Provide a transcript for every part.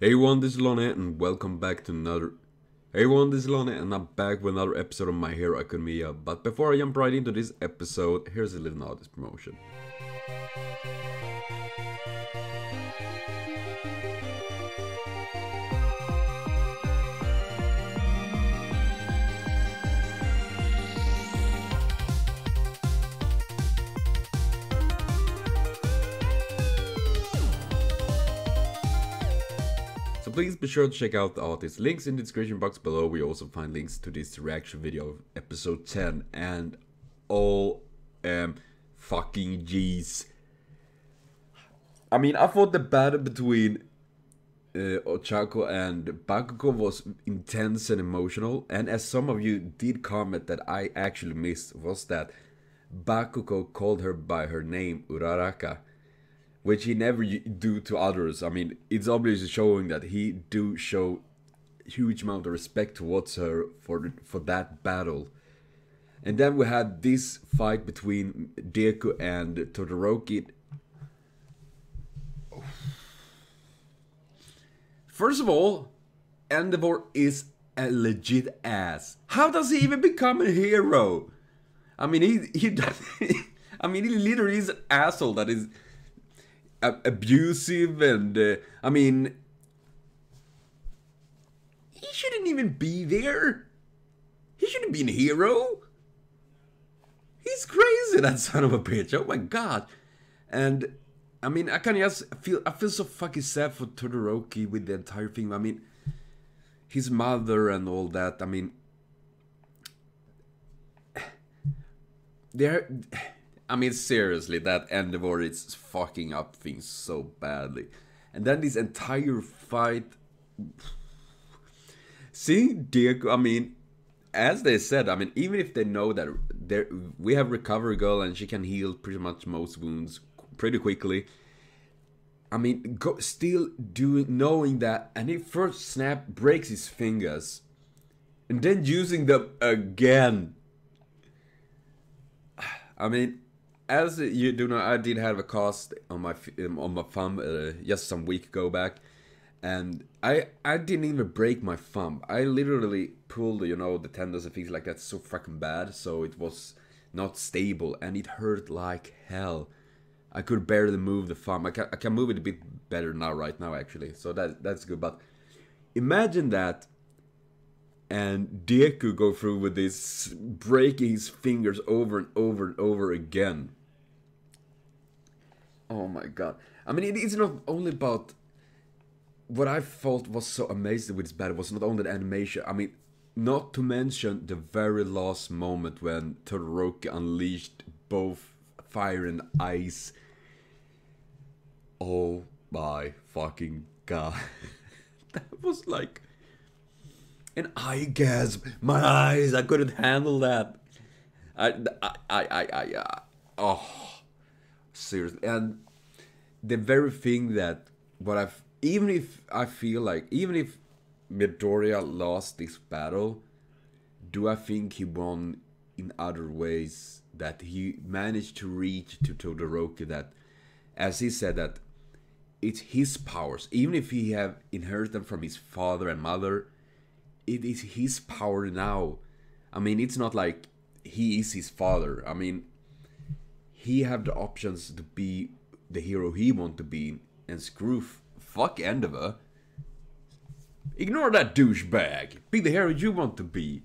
Hey everyone, this is Lone and welcome back to another... Hey everyone, this is Lone and I'm back with another episode of My Hero Academia. But before I jump right into this episode, here's a little artist promotion. So please be sure to check out the artist links in the description box below. We also find links to this reaction video of episode 10 and fucking G's. I mean, I thought the battle between Ochako and Bakugo was intense and emotional, and as some of you did comment that I actually missed was that Bakugo called her by her name Uraraka, which he never do to others. I mean, it's obviously showing that he do show huge amount of respect towards her for that battle. And then we had this fight between Deku and Todoroki. First of all, Endeavor is a legit ass. How does he even become a hero? I mean, he does. I mean, he literally is an asshole that is abusive, and I mean, he shouldn't even be there. He shouldn't be a hero. He's crazy, that son of a bitch. Oh my god. And I mean, I can just feel so fucking sad for Todoroki with the entire thing. I mean, his mother and all that. I mean, I mean, seriously, that Endeavor is fucking up things so badly. And then this entire fight... Seeing Deku, I mean, as they said, I mean, even if they know that we have Recovery Girl and she can heal pretty much most wounds pretty quickly. I mean, still knowing that, and he first breaks his fingers. And then using them again. I mean... As you do know, I did have a cast on my thumb just some week ago back, and I didn't even break my thumb. I literally pulled, you know, the tendons and things like that so fucking bad, so it was not stable and it hurt like hell. I could barely move the thumb. I can move it a bit better now, right now actually, so that's good. But imagine that. And Deku go through with this, breaking his fingers over and over and over again. Oh my god. I mean, it's not only about... What I thought was so amazing with this battle was not only the animation. I mean, not to mention the very last moment when Todoroki unleashed both fire and ice. Oh my fucking god. That was like... And I gasp, my eyes, I couldn't handle that. Oh, seriously. And the very thing that, even if Midoriya lost this battle, do I think he won in other ways? That he managed to reach to Todoroki that, as he said, that it's his powers. Even if he have inherited them from his father and mother, it is his power now. I mean, it's not like he is his father. I mean, he have the options to be the hero he want to be, and fuck Endeavor. Ignore that douchebag. Be the hero you want to be.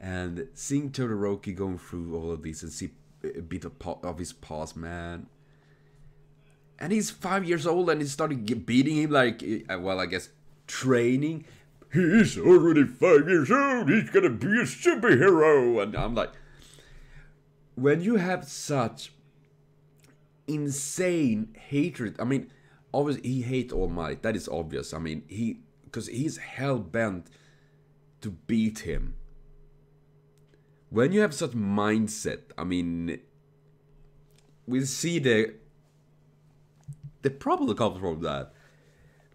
And seeing Todoroki going through all of this and see a bit of his past, man. And he's 5 years old and he started beating him like, well, I guess training. He's already 5 years old, he's gonna be a superhero! And I'm like... When you have such insane hatred... I mean, obviously he hates All Might, that is obvious. I mean, because he's hell-bent to beat him. When you have such mindset, I mean... We see the problem that comes from that.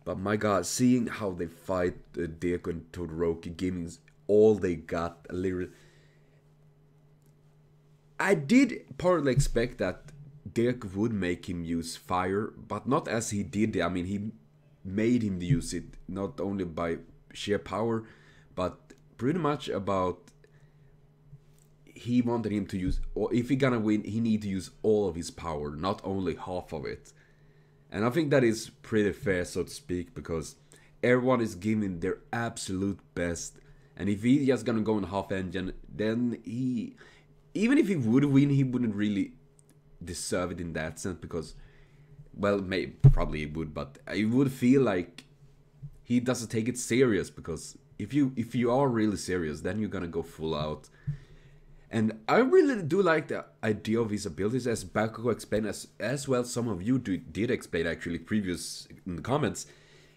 But my god, seeing how they fight Deku and Todoroki, giving all they got, literally... I did partly expect that Deku would make him use fire, but not as he did. I mean, he made him use it, not only by sheer power, but pretty much about he wanted him to use, or if he gonna win, he need to use all of his power, not only half of it. And I think that is pretty fair, so to speak, because everyone is giving their absolute best. And if he just gonna go in half engine, then he, even if he would win, he wouldn't really deserve it in that sense, because, well, maybe probably he would, but I would feel like he doesn't take it serious, because if you are really serious, then you're gonna go full out. And I really do like the idea of his abilities, as Bakugo explained, as well some of you did explain actually previous in the comments,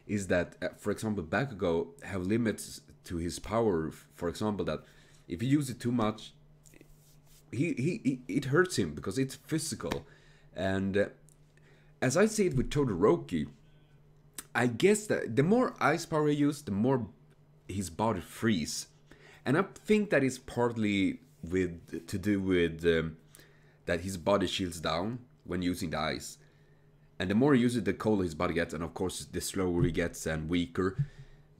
is that, for example, Bakugo have limits to his power. For example, that if he uses it too much, it hurts him because it's physical. And as I see it with Todoroki, I guess that the more ice power he uses, the more his body freezes. And I think that is partly to do with that his body shields down when using the ice, and the more he uses it, the colder his body gets, and of course the slower he gets and weaker.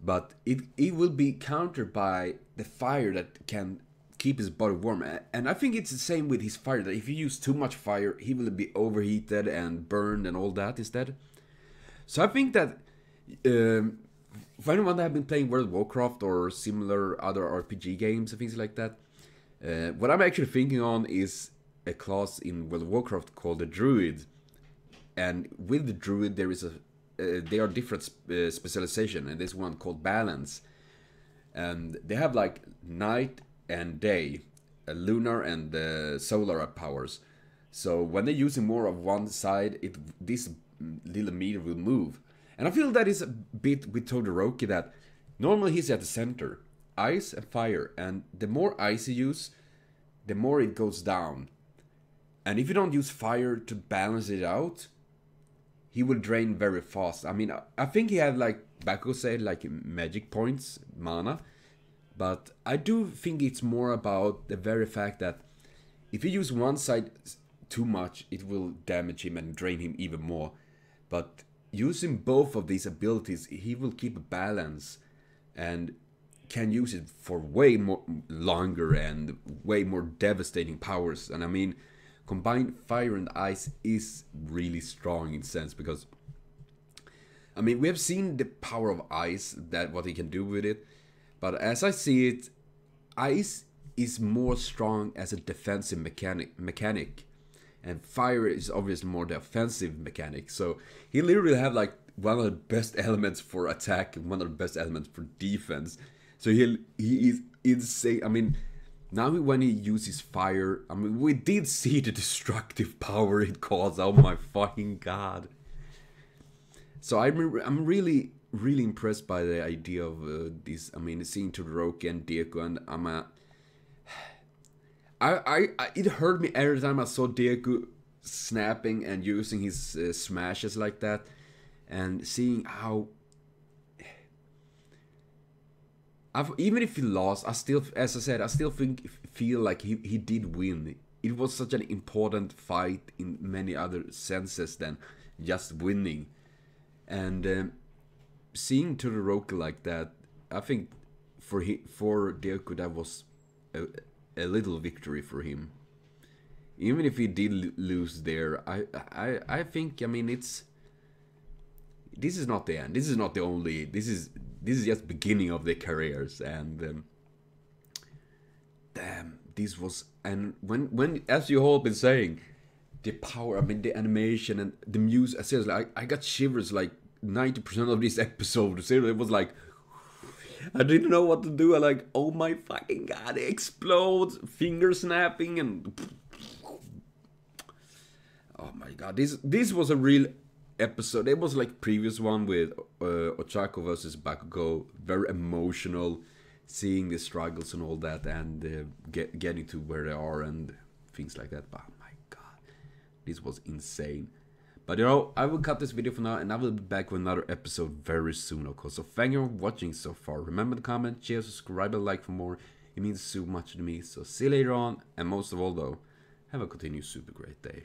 But it will be countered by the fire that can keep his body warm. And I think it's the same with his fire, that if you use too much fire, he will be overheated and burned and all that instead. So I think that for anyone that have been playing World of Warcraft or similar other RPG games and things like that, what I'm actually thinking on is a class in World of Warcraft called the Druid. And with the Druid there is there are different specialization, and there's one called Balance. And they have like night and day, lunar and solar powers. So when they're using more of one side, this little meter will move. And I feel that is a bit with Todoroki, that normally he's at the center. Ice and fire, and the more ice you use, the more it goes down. And if you don't use fire to balance it out, he will drain very fast. I mean, I think he had, like Bakugo said, like magic points, mana, but I do think it's more about the very fact that if you use one side too much, it will damage him and drain him even more. But using both of these abilities, he will keep a balance and can use it for way more longer and way more devastating powers. And I mean, combined fire and ice is really strong in a sense, because I mean, we have seen the power of ice, that what he can do with it, but as I see it, ice is more strong as a defensive mechanic, and fire is obviously more the offensive mechanic. So he literally have like one of the best elements for attack and one of the best elements for defense. So he is insane. I mean, now when he uses fire, I mean, we did see the destructive power it caused. Oh my fucking god! So I'm really impressed by the idea of this. I mean, seeing Todoroki and Deku, and it hurt me every time I saw Deku snapping and using his smashes like that, and seeing how. Even if he lost, I still, as I said, I still feel like he did win. It was such an important fight in many other senses than just winning. And seeing Todoroki like that, I think for Deku that was a little victory for him. Even if he did lose there, I think, I mean, this is not the end. This is not the only. This is just beginning of their careers. And damn, this was, and when as you all been saying, the power. I mean, the animation and the music. Seriously, I got shivers like 90% of this episode. Seriously, it was like I didn't know what to do. I like, oh my fucking god, it explodes, finger snapping, and oh my god, this was a real episode. It was like previous one with Ochako versus Bakugo, very emotional, seeing the struggles and all that, and getting to where they are and things like that. But oh my god, this was insane. But you know, I will cut this video for now, and I will be back with another episode very soon, of course. So thank you for watching so far. Remember to comment, share, subscribe, and like for more. It means so much to me. So see you later on, and most of all though, have a continued super great day.